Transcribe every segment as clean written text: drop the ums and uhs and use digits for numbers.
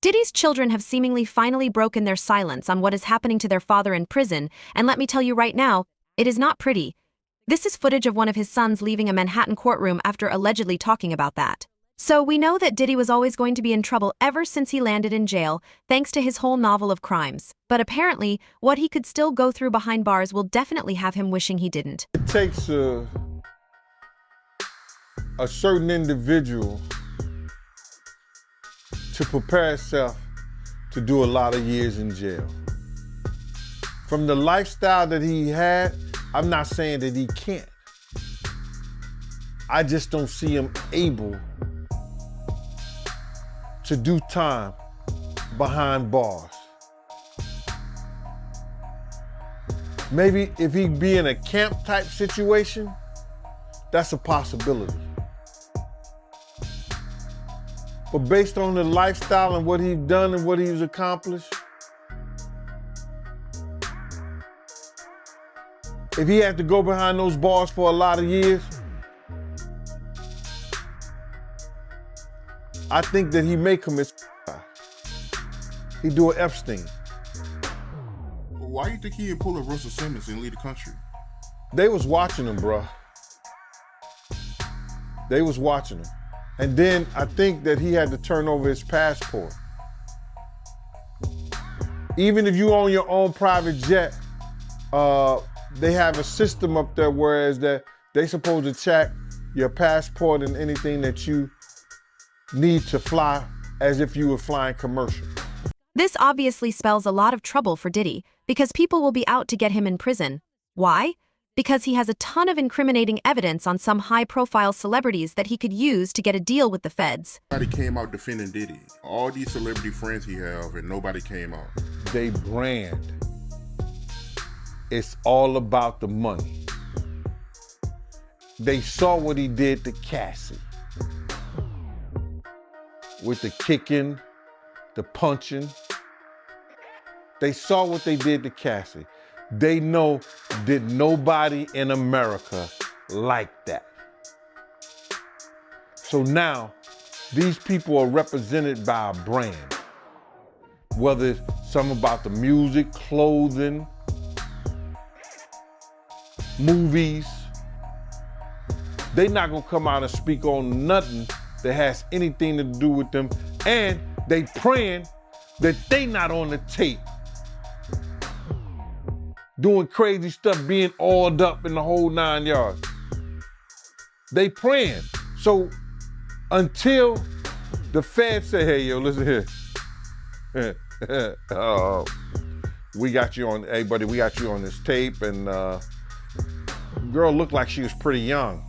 Diddy's children have seemingly finally broken their silence on what is happening to their father in prison, and let me tell you right now, it is not pretty. This is footage of one of his sons leaving a Manhattan courtroom after allegedly talking about that. So we know that Diddy was always going to be in trouble ever since he landed in jail, thanks to his whole novel of crimes. But apparently, what he could still go through behind bars will definitely have him wishing he didn't. It takes a certain individual to prepare himself to do a lot of years in jail. From the lifestyle that he had, I'm not saying that he can't. I just don't see him able to do time behind bars. Maybe if he be in a camp type situation, that's a possibility. But based on the lifestyle and what he's done and what he's accomplished, if he had to go behind those bars for a lot of years, I think that he may commit suicide. He do an Epstein. Why do you think he didn't pull a Russell Simmons and leave the country? They was watching him, bro. They was watching him. And then I think that he had to turn over his passport. Even if you own your own private jet, they have a system up there whereas that they supposed to check your passport and anything that you need to fly as if you were flying commercial. This obviously spells a lot of trouble for Diddy, because people will be out to get him in prison. Why? Because he has a ton of incriminating evidence on some high-profile celebrities that he could use to get a deal with the feds. Nobody came out defending Diddy. All these celebrity friends he have, and nobody came out. They brand. It's all about the money. They saw what he did to Cassie. With the kicking, the punching. They saw what they did to Cassie. They know that nobody in America liked that. So now, these people are represented by a brand. Whether it's something about the music, clothing, movies, they're not gonna come out and speak on nothing that has anything to do with them. And they praying that they not on the tape doing crazy stuff, being oiled up in the whole 9 yards. They praying. So until the feds say, hey, yo, listen here. We got you on, hey, buddy, we got you on this tape, and girl looked like she was pretty young.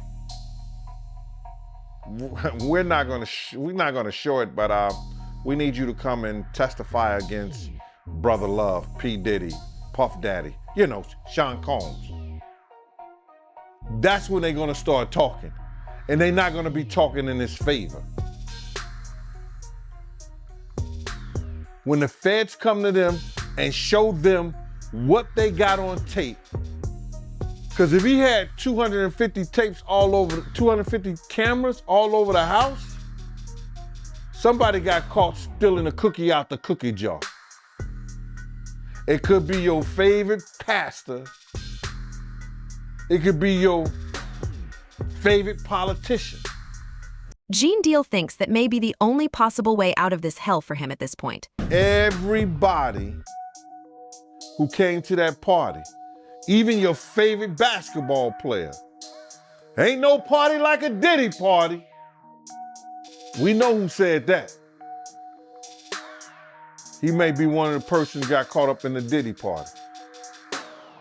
We're not gonna show it, but we need you to come and testify against Brother Love, P. Diddy, Puff Daddy, you know, Sean Combs. That's when they're gonna start talking. And they're not gonna be talking in his favor. When the feds come to them and show them what they got on tape, because if he had 250 tapes all over, 250 cameras all over the house, somebody got caught stealing a cookie out the cookie jar. It could be your favorite pastor. It could be your favorite politician. Gene Deal thinks that may be the only possible way out of this hell for him at this point. Everybody who came to that party, even your favorite basketball player, ain't no party like a Diddy party. We know who said that. He may be one of the persons got caught up in the Diddy party.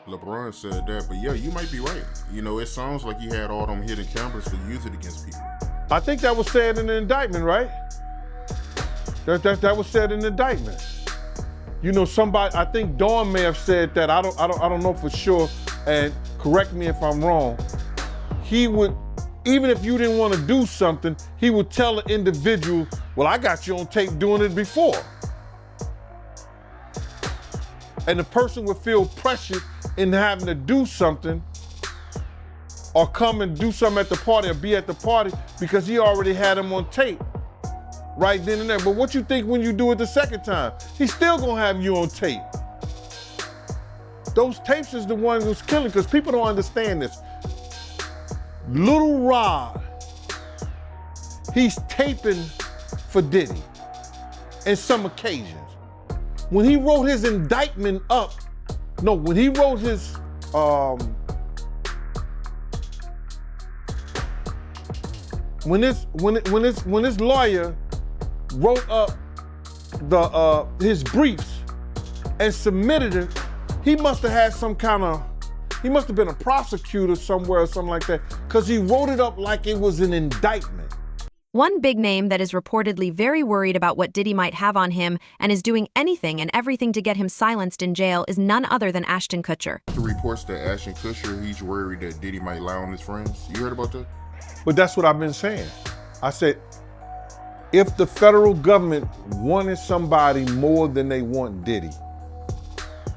LeBron said that, but yeah, you might be right. You know, it sounds like you had all them hidden cameras to use it against people. I think that was said in the indictment, right? That was said in the indictment. You know, somebody, I think Dawn may have said that. I don't know for sure, and correct me if I'm wrong. He would, even if you didn't want to do something, he would tell the individual, well, I got you on tape doing it before. And the person would feel pressured in having to do something or come and do something at the party or be at the party because he already had him on tape right then and there. But what you think when you do it the second time? He's still gonna have you on tape. Those tapes is the one who's killing, because people don't understand this. Little Rod, he's taping for Diddy in some occasions. When he wrote his indictment up, no, when he wrote his, when his lawyer wrote up his briefs and submitted it, he must have had some kind of, he must have been a prosecutor somewhere or something like that, because he wrote it up like it was an indictment. One big name that is reportedly very worried about what Diddy might have on him and is doing anything and everything to get him silenced in jail is none other than Ashton Kutcher. The reports that Ashton Kutcher, he's worried that Diddy might lie on his friends. You heard about that? But that's what I've been saying. I said, if the federal government wanted somebody more than they want Diddy,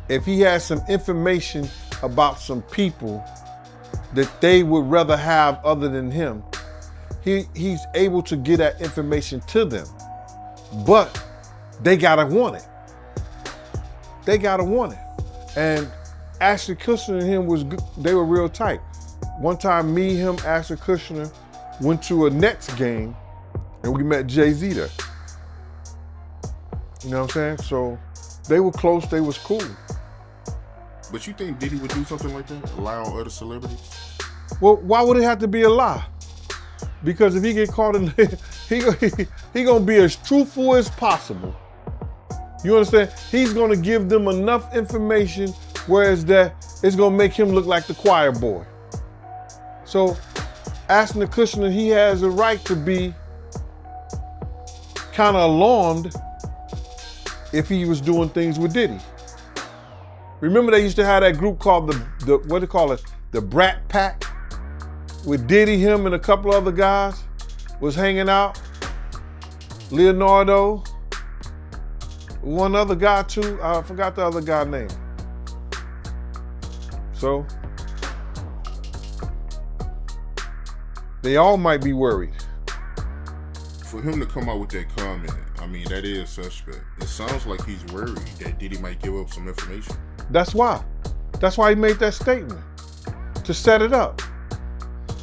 if he has some information about some people that they would rather have other than him, he's able to get that information to them. But they gotta want it. They gotta want it. And Ashton Kutcher and him they were real tight. One time, me, him, Ashton Kutcher went to a Nets game and we met Jay-Z there. You know what I'm saying? So they were close, they was cool. But you think Diddy would do something like that? Lie on other celebrities? Well, why would it have to be a lie? Because if he get caught in, he gonna be as truthful as possible. You understand? He's gonna give them enough information, whereas that it's gonna make him look like the choir boy. So, Ashton Kutcher, he has a right to be kind of alarmed if he was doing things with Diddy. Remember they used to have that group called the what do they call it? The Brat Pack? With Diddy, him, and a couple other guys was hanging out. Leonardo, one other guy too. I forgot the other guy's name. So, they all might be worried. For him to come out with that comment, I mean, that is suspect. It sounds like he's worried that Diddy might give up some information. That's why. That's why he made that statement. To set it up.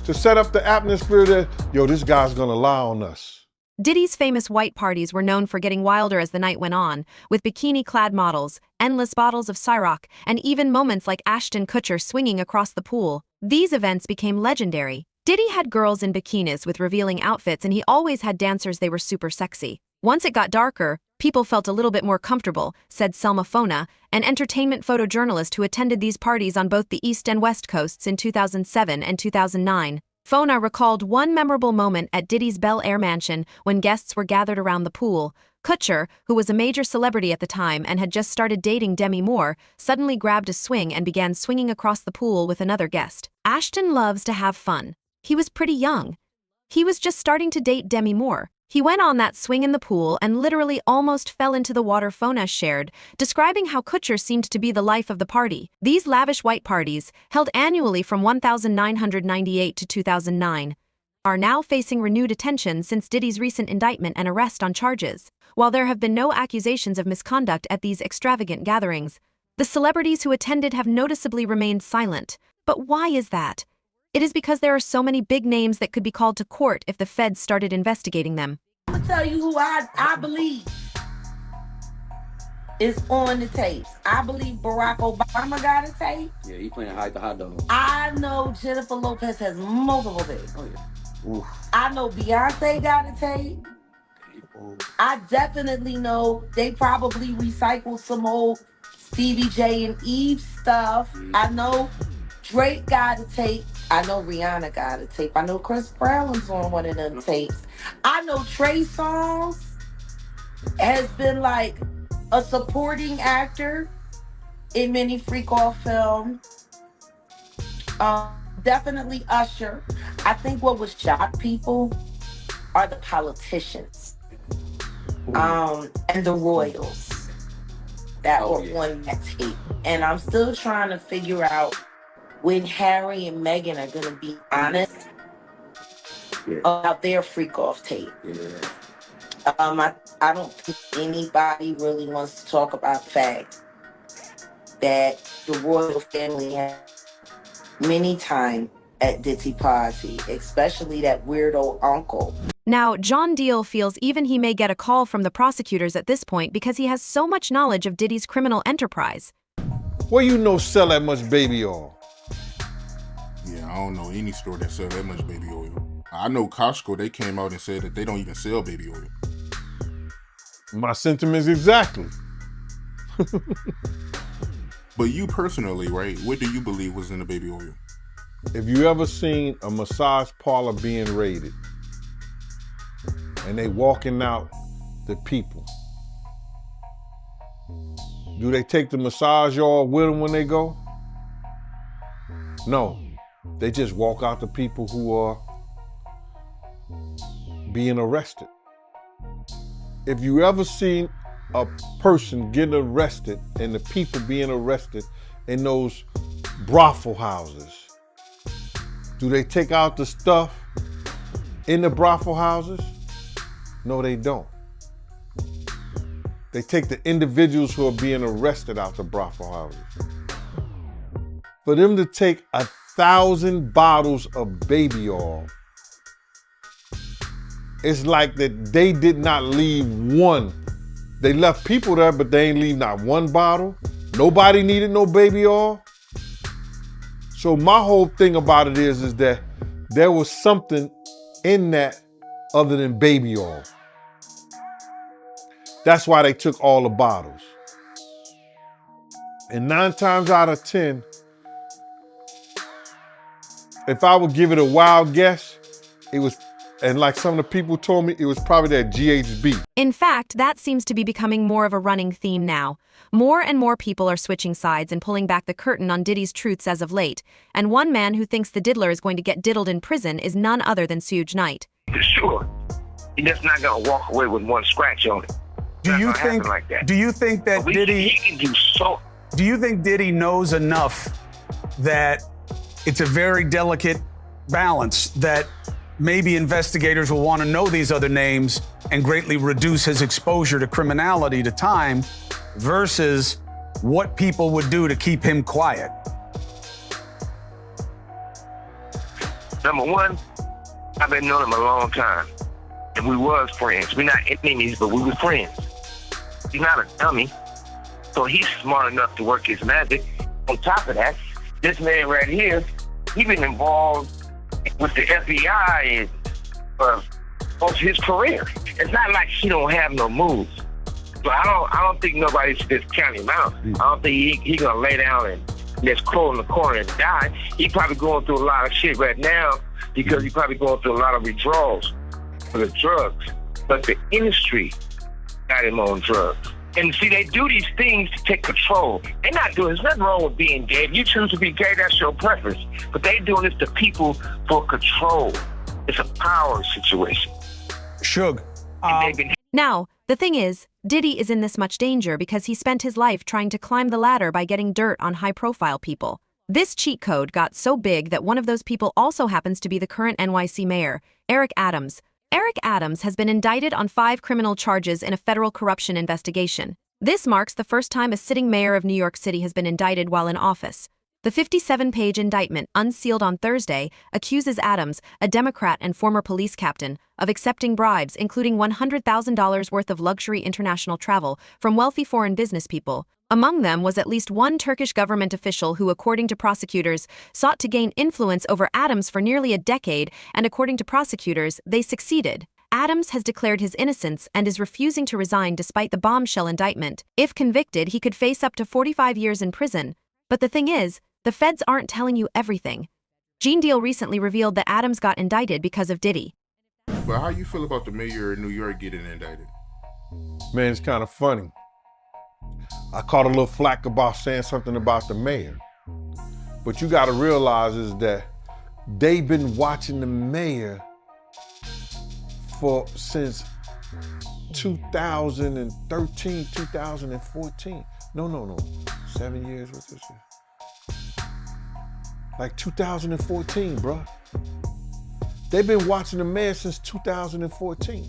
To set up the atmosphere that, yo, this guy's gonna lie on us. Diddy's famous white parties were known for getting wilder as the night went on, with bikini-clad models, endless bottles of Ciroc, and even moments like Ashton Kutcher swinging across the pool. These events became legendary. Diddy had girls in bikinis with revealing outfits, and he always had dancers they were super sexy. Once it got darker, people felt a little bit more comfortable, said Selma Fona, an entertainment photojournalist who attended these parties on both the East and West Coasts in 2007 and 2009. Fona recalled one memorable moment at Diddy's Bel Air mansion when guests were gathered around the pool. Kutcher, who was a major celebrity at the time and had just started dating Demi Moore, suddenly grabbed a swing and began swinging across the pool with another guest. Ashton loves to have fun. He was pretty young. He was just starting to date Demi Moore. He went on that swing in the pool and literally almost fell into the water, Fona shared, describing how Kutcher seemed to be the life of the party. These lavish white parties, held annually from 1998 to 2009, are now facing renewed attention since Diddy's recent indictment and arrest on charges. While there have been no accusations of misconduct at these extravagant gatherings, the celebrities who attended have noticeably remained silent. But why is that? It is because there are so many big names that could be called to court if the feds started investigating them. I'm gonna tell you who I believe is on the tapes. I believe Barack Obama got a tape. Yeah, he playing hide the hot dog. I know Jennifer Lopez has multiple tapes. Oh yeah. Oof. I know Beyonce got a tape. I definitely know they probably recycled some old Stevie J and Eve stuff. I know Drake got a tape. I know Rihanna got a tape. I know Chris Brown was on one of them tapes. I know Trey Songz has been like a supporting actor in many freak-off films. Definitely Usher. I think what would shock people are the politicians and the royals that were on that tape. And I'm still trying to figure out when Harry and Meghan are going to be honest about their freak-off tape. I don't think anybody really wants to talk about the fact that the royal family has many times at Diddy party, especially that weirdo uncle. Now, John Deal feels even he may get a call from the prosecutors at this point because he has so much knowledge of Diddy's criminal enterprise. Where you know sell that much baby oil? Yeah, I don't know any store that sell that much baby oil. I know Costco, they came out and said that they don't even sell baby oil. My sentiments exactly. But you personally, right, what do you believe was in the baby oil? If you ever seen a massage parlor being raided and they walking out the people, do they take the massage oil with them when they go? No, they just walk out the people who are being arrested. If you ever seen a person getting arrested and the people being arrested in those brothel houses, do they take out the stuff in the brothel houses? No, they don't. They take the individuals who are being arrested out the brothel houses. For them to take 1,000 bottles of baby oil, it's like that they did not leave one. They left people there, but they ain't leave not one bottle. Nobody needed no baby oil. So my whole thing about it is that there was something in that other than baby oil. That's why they took all the bottles. And 9 times out of 10, if I would give it a wild guess, it was, and like some of the people told me, it was probably that GHB. In fact, that seems to be becoming more of a running theme now. More and more people are switching sides and pulling back the curtain on Diddy's truths as of late. And one man who thinks the diddler is going to get diddled in prison is none other than Suge Knight. For sure. He's just not going to walk away with one scratch on it. Do you think that Diddy, he can do so. do you think Diddy knows enough that it's a very delicate balance that maybe investigators will want to know these other names and greatly reduce his exposure to criminality to time versus what people would do to keep him quiet? Number one, I've been knowing him a long time. And we was friends. We're not enemies, but we were friends. He's not a dummy. So he's smart enough to work his magic. On top of that, this man right here, he been involved with the FBI of his career. It's not like he don't have no moves. So I don't think nobody should just count him out. I don't think he gonna lay down and just crawl in the corner and die. He probably going through a lot of shit right now because he probably going through a lot of withdrawals for the drugs. But the industry got him on drugs. And see, they do these things to take control. They're not doing, there's nothing wrong with being gay. If you choose to be gay, that's your preference. But they doing this to people for control. It's a power situation. Suge. Now, the thing is, Diddy is in this much danger because he spent his life trying to climb the ladder by getting dirt on high-profile people. This cheat code got so big that one of those people also happens to be the current NYC mayor, Eric Adams. Eric Adams has been indicted on 5 criminal charges in a federal corruption investigation. This marks the first time a sitting mayor of New York City has been indicted while in office. The 57-page indictment, unsealed on Thursday, accuses Adams, a Democrat and former police captain, of accepting bribes, including $100,000 worth of luxury international travel from wealthy foreign business people. Among them was at least one Turkish government official who, according to prosecutors, sought to gain influence over Adams for nearly a decade, and according to prosecutors, they succeeded. Adams has declared his innocence and is refusing to resign despite the bombshell indictment. If convicted, he could face up to 45 years in prison. But the thing is, the feds aren't telling you everything. Gene Deal recently revealed that Adams got indicted because of Diddy. But how you feel about the mayor of New York getting indicted? Man, it's kind of funny. I caught a little flack about saying something about the mayor. But you gotta realize is that they've been watching the mayor since 2013, 2014. No. 7 years, what's this year? Like 2014, bro. They've been watching the mayor since 2014.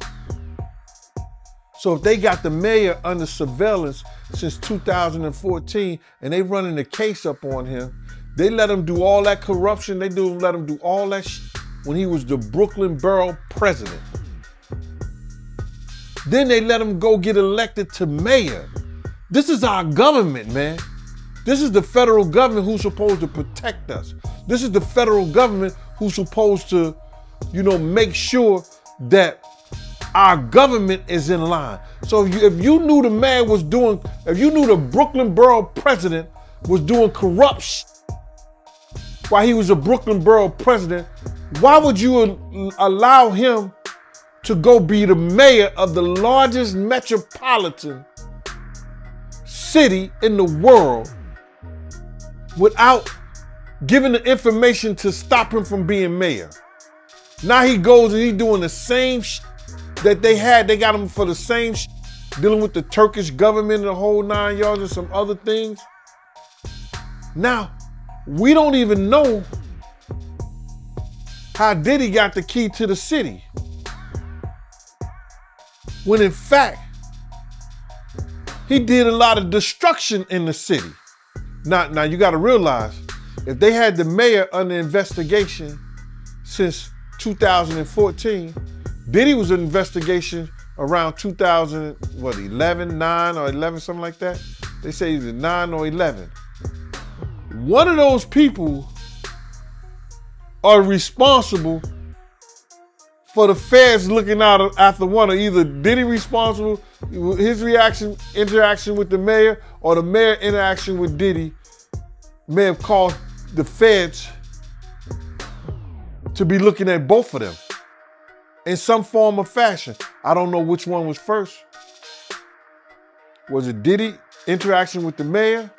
So if they got the mayor under surveillance since 2014 and they running the case up on him, they let him do all that corruption, let him do all that when he was the Brooklyn borough president. Then they let him go get elected to mayor. This is our government, man. This is the federal government who's supposed to protect us. This is the federal government who's supposed to, make sure that our government is in line. So if you knew if you knew the Brooklyn borough president was doing corruption while he was a Brooklyn borough president, why would you allow him to go be the mayor of the largest metropolitan city in the world without giving the information to stop him from being mayor? Now he goes and he's doing the same that they got him for the same dealing with the Turkish government and the whole 9 yards and some other things. Now, we don't even know how Diddy got the key to the city. When in fact, he did a lot of destruction in the city. Now you gotta realize, if they had the mayor under investigation since 2014, Diddy was in investigation around 2011, 9 or 11, something like that. They say either 9 or 11. One of those people are responsible for the feds looking out after one, or either Diddy responsible, his interaction with the mayor, or the mayor interaction with Diddy may have caused the feds to be looking at both of them in some form or fashion. I don't know which one was first. Was it Diddy interaction with the mayor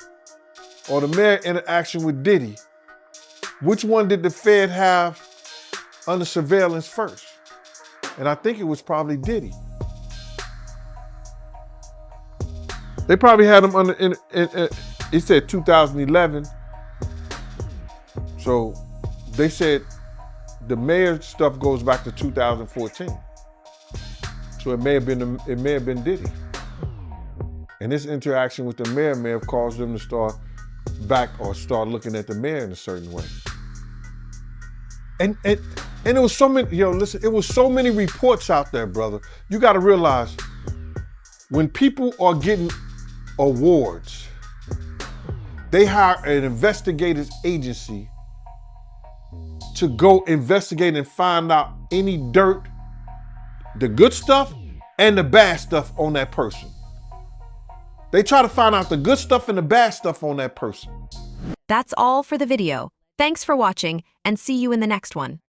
or the mayor interaction with Diddy? Which one did the Fed have under surveillance first? And I think it was probably Diddy. They probably had him under, it said 2011. So they said the mayor stuff goes back to 2014. So it may have been Diddy. And this interaction with the mayor may have caused them to start looking at the mayor in a certain way. And it was so many, it was so many reports out there, brother. You gotta realize, when people are getting awards, they hire an investigative agency to go investigate and find out any dirt, the good stuff and the bad stuff on that person. They try to find out the good stuff and the bad stuff on that person. That's all for the video. Thanks for watching, and see you in the next one.